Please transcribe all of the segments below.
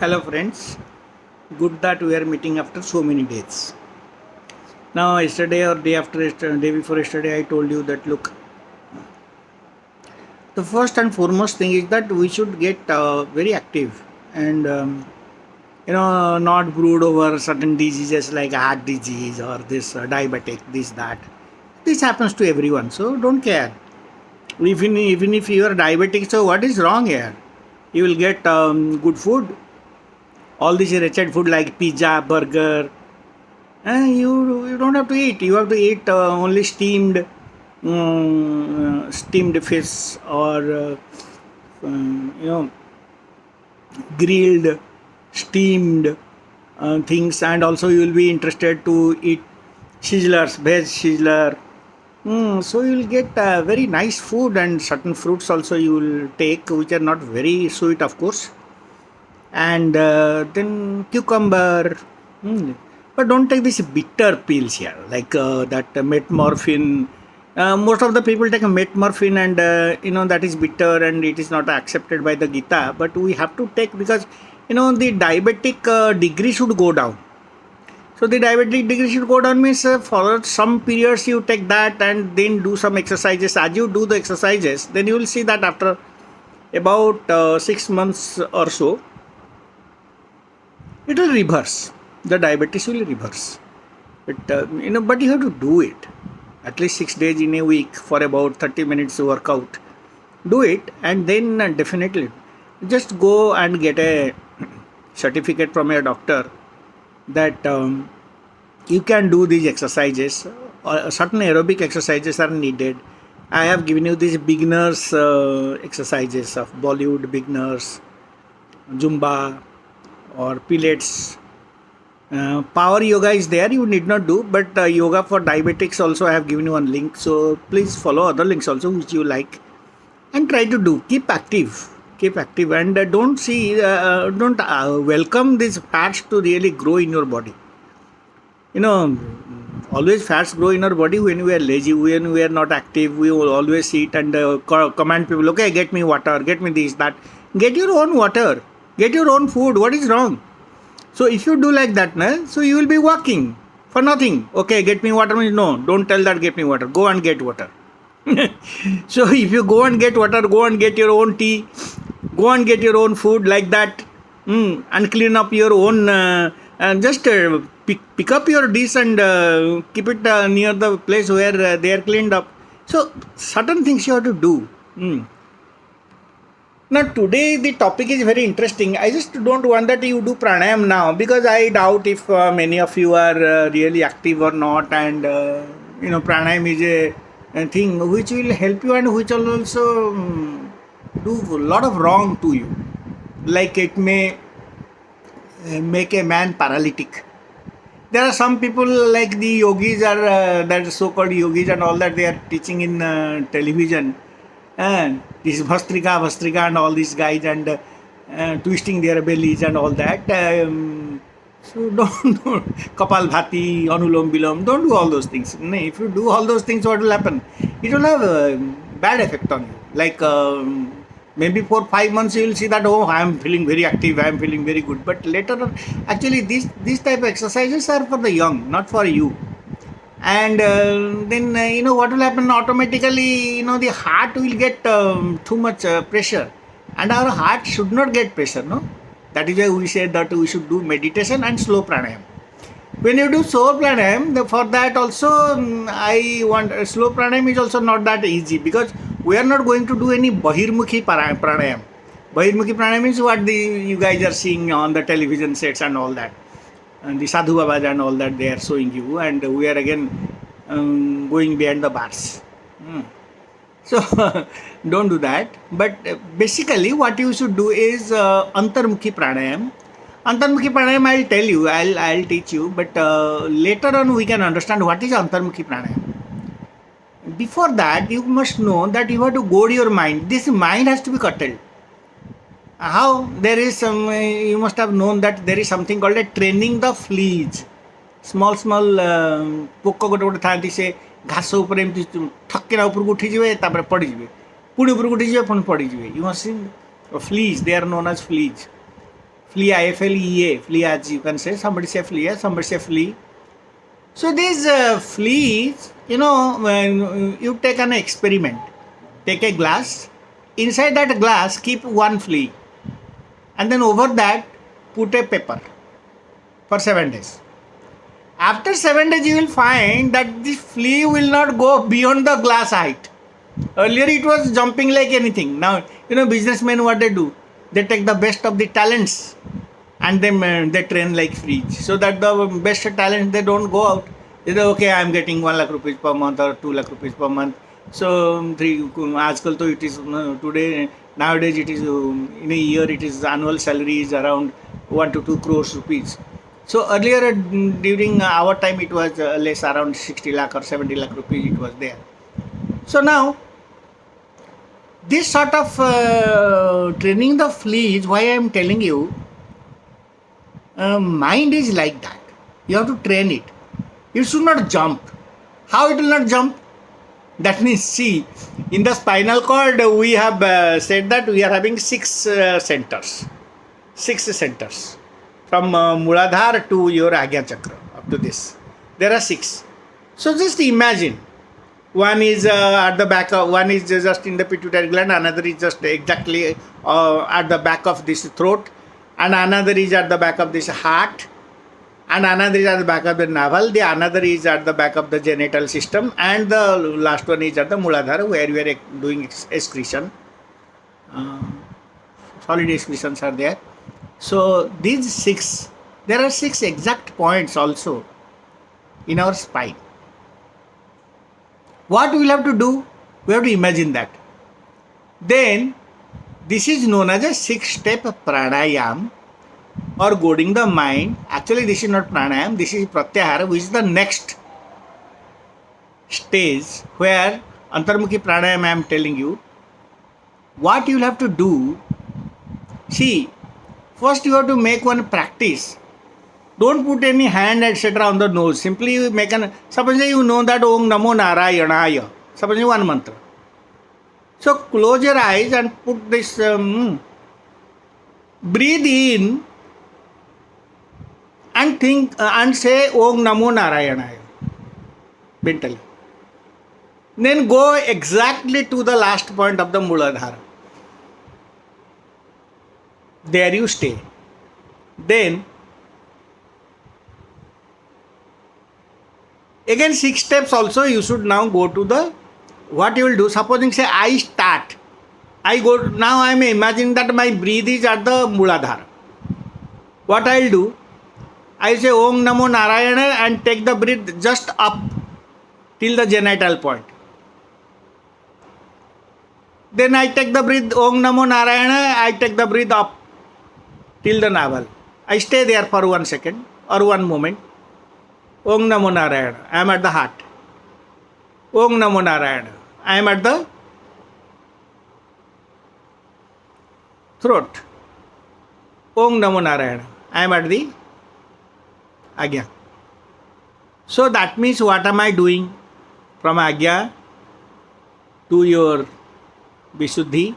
Hello friends, good that we are meeting after so many days. Now yesterday or day after yesterday, day before yesterday I told you that look, the first and foremost thing is that we should get very active and not brood over certain diseases like heart disease or this diabetic, this that. This happens to everyone, so don't care. Even if you are diabetic, so what is wrong here? You will get good food. All this wretched food like pizza, burger, you don't have to eat. You have to eat only steamed fish or grilled, steamed things, and also you will be interested to eat sizzlers, veg sizzler. So you will get very nice food, and certain fruits also you will take, which are not very sweet, of course, and then cucumber. But don't take these bitter pills here, like that metmorphin. Most of the people take a metmorphin, and that is bitter, and it is not accepted by the Gita. But we have to take because the diabetic degree should go down. So the diabetic degree should go down means for some periods you take that and then do some exercises. As you do the exercises, then you will see that after about 6 months or so, it will reverse. The diabetes will reverse. But you have to do it at least 6 days in a week for about 30 minutes workout. Do it, and then definitely just go and get a certificate from your doctor that you can do these exercises. Certain aerobic exercises are needed. I have given you these beginners exercises of Bollywood beginners, Zumba or pilates. Power yoga is there, you need not do, but yoga for diabetics also I have given you one link, so please follow other links also which you like and try to do. Keep active, and don't welcome these fats to really grow in your body. Always fats grow in our body when we are lazy, when we are not active. We will always eat and command people, okay, get me water, get me this, that. Get your own water, get your own food. What is wrong? So if you do like that, so you will be walking for nothing. Okay, get me water means no, don't tell that get me water. Go and get water. So if you go and get water, go and get your own tea, go and get your own food like that, and clean up your own, and just pick up your dish and keep it near the place where they are cleaned up. So certain things you have to do. Now today the topic is very interesting. I just don't want that you do pranayam now because I doubt if many of you are really active or not, and pranayam is a thing which will help you and which will also do a lot of wrong to you. Like it may make a man paralytic. There are some people like the yogis are that so-called yogis and all that they are teaching in television. And this Vastrika and all these guys and twisting their bellies and all that. So don't Kapal Bhati, Anulom Bilom, don't do all those things. If you do all those things, what will happen? It will have a bad effect on you. Like maybe for 5 months you will see that, oh, I am feeling very active, I am feeling very good. But later on, actually these type of exercises are for the young, not for you. And then what will happen automatically, the heart will get too much pressure, and our heart should not get pressure, no. That is why we say that we should do meditation and slow pranayam. When you do slow pranayam, for that also I want slow pranayam is also not that easy because we are not going to do any bahirmukhi pranayam. Bahirmukhi pranayam is what you guys are seeing on the television sets and all that. And the Sadhu Babas and all that they are showing you, and we are again going behind the bars. So don't do that. But basically what you should do is Antarmukhi Pranayam. Antarmukhi Pranayam I'll tell you, I'll teach you, but later on we can understand what is Antarmukhi Pranayam. Before that you must know that you have to goad your mind. This mind has to be curtailed. How? There is some, you must have known that there is something called a training the fleas. Small ପୋକ ଗୋଟେ ଗୋଟେ ଥାନ୍ତି, ସେ ଘାସ ଉପରେ ଏମିତି ଠକିନା ଉପରକୁ ଉଠିଯିବେ, ତାପରେ ପଡ଼ିଯିବେ, ପୁଣି ଉପରକୁ ଉଠିଯିବେ, ପୁଣି ପଡ଼ିଯିବେ. You must see fleas, they are known as fleas. flea, IFLEA, flea, as you can say. Somebody say flea, somebody say flea. So these fleas, when you take an experiment, take a glass, inside that glass keep one flea, and then over that put a paper for 7 days. After 7 days, you will find that the flea will not go beyond the glass height. Earlier it was jumping like anything. Now, businessmen, what they do? They take the best of the talents and they train like fleas. So that the best talents, they don't go out. They say, okay, I am getting 1 lakh rupees per month or 2 lakh rupees per month. So, आजकल तो it is, today, nowadays it is, in a year, it is annual salary is around 1 to 2 crores rupees. So earlier during our time it was less, around 60 lakh or 70 lakh rupees it was there. So now this sort of training the fleas, why I am telling you, mind is like that. You have to train it. It should not jump. How it will not jump? That means, see, in the spinal cord we have said that we are having 6 centers. 6 centers. From Muladhara to your Agya Chakra, up to this. There are 6. So just imagine. One is at the back of, one is just in the pituitary gland, another is just exactly at the back of this throat, and another is at the back of this heart, and another is at the back of the navel, the another is at the back of the genital system, and the last one is at the Muladhara, where we are doing excretion. Solid excretions are there. So these 6, there are 6 exact points also in our spine. What we will have to do? We have to imagine that. Then this is known as a 6-step pranayam or goading the mind. Actually this is not pranayam, this is pratyahara, which is the next stage where antarmukhi pranayam I am telling you. What you will have to do, see, first you have to make one practice. Don't put any hand etc. on the nose. Simply you make an, suppose you know that Om Namo Narayanaya. Suppose one mantra. So close your eyes and put this, breathe in and think and say Om Namo Narayanaya mentally. Then go exactly to the last point of the Muladhara. There you stay. Then again 6 steps also you should now go to the, what you will do, supposing say I start, I go, now I am imagining that my breath is at the Muladhara. What I will do, I say Om Namo Narayana and take the breath just up till the genital point. Then I take the breath Om Namo Narayana, I take the breath up till the navel. I stay there for 1 second or 1 moment. Om Namo Narayana, I am at the heart. Om Namo Narayana, I am at the throat. Om Namo Narayana, I am at the Agya. So that means what am I doing? From Agya to your Visuddhi,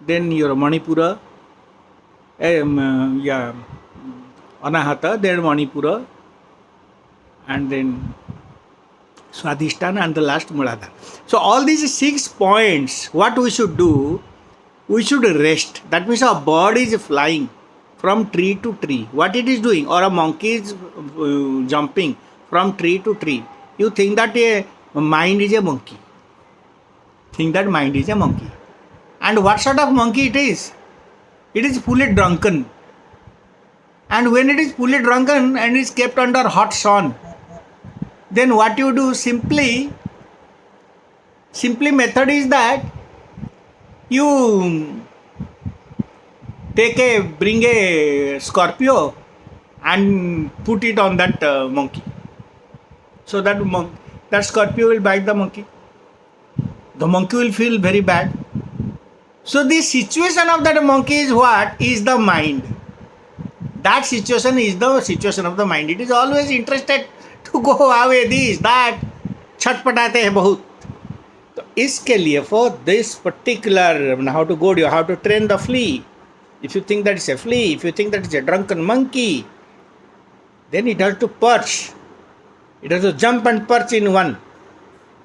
then your Manipura, Anahata, then Manipura, and then Swadhisthana, and the last Muladhara. So all these 6 points, what we should do, we should rest. That means our body is flying from tree to tree. What it is doing? Or a monkey is jumping from tree to tree. You think that a mind is a monkey. Think that mind is a monkey. And what sort of monkey it is? It is fully drunken. And when it is fully drunken and is kept under hot sun, then what you do, simply method is that you bring a Scorpio and put it on that monkey. So that Scorpio will bite the monkey. The monkey will feel very bad. So the situation of that monkey is what? Is the mind. That situation is the situation of the mind. It is always interested to go away, this, that, छटपटाते हैं बहुत. तो इसके लिए, for this particular, how to go, how to train the flea, If you think that it's a flea, if you think that it's a drunken monkey, then it has to perch. It has to jump and perch in one.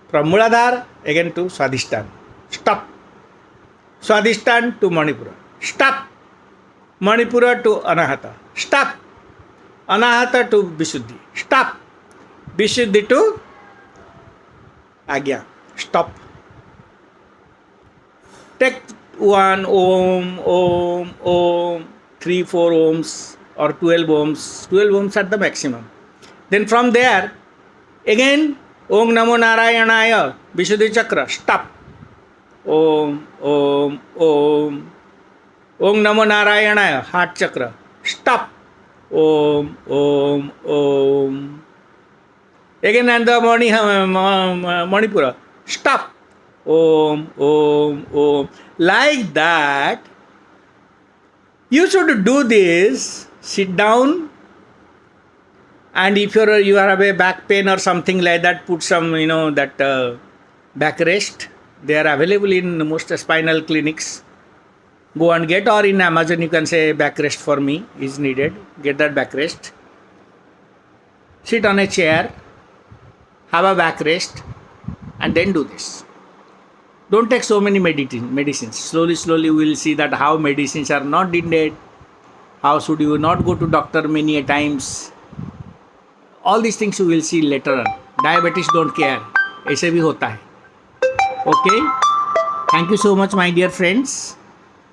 From Muladhara again to Swadhisthana. Stop. Swadhisthana to Manipura. Stop. Manipura to Anahata. Stop. Anahata to Vishuddhi. Stop. Vishuddhi to Agya. Stop. Take one Om, 3, 4 ohms or 12 ohms. 12 ohms at the maximum. Then from there, again, Om Namo Narayanaya, Vishuddhi Chakra. Stop. Om. Om Namo Narayanaya, Heart Chakra. Stop. Om. Again, and the Manipura. Stop. Om. Like that, you should do this. Sit down, and if you have a back pain or something like that, put some that backrest. They are available in most spinal clinics. Go and get, or in Amazon you can say backrest for me is needed. Get that backrest. Sit on a chair, have a backrest, and then do this. Don't take so many medicines. Slowly we will see that how medicines are not needed. How should you not go to doctor many a times. All these things you will see later on. Diabetes don't care. ऐसे भी होता है. Okay. Thank you so much, my dear friends.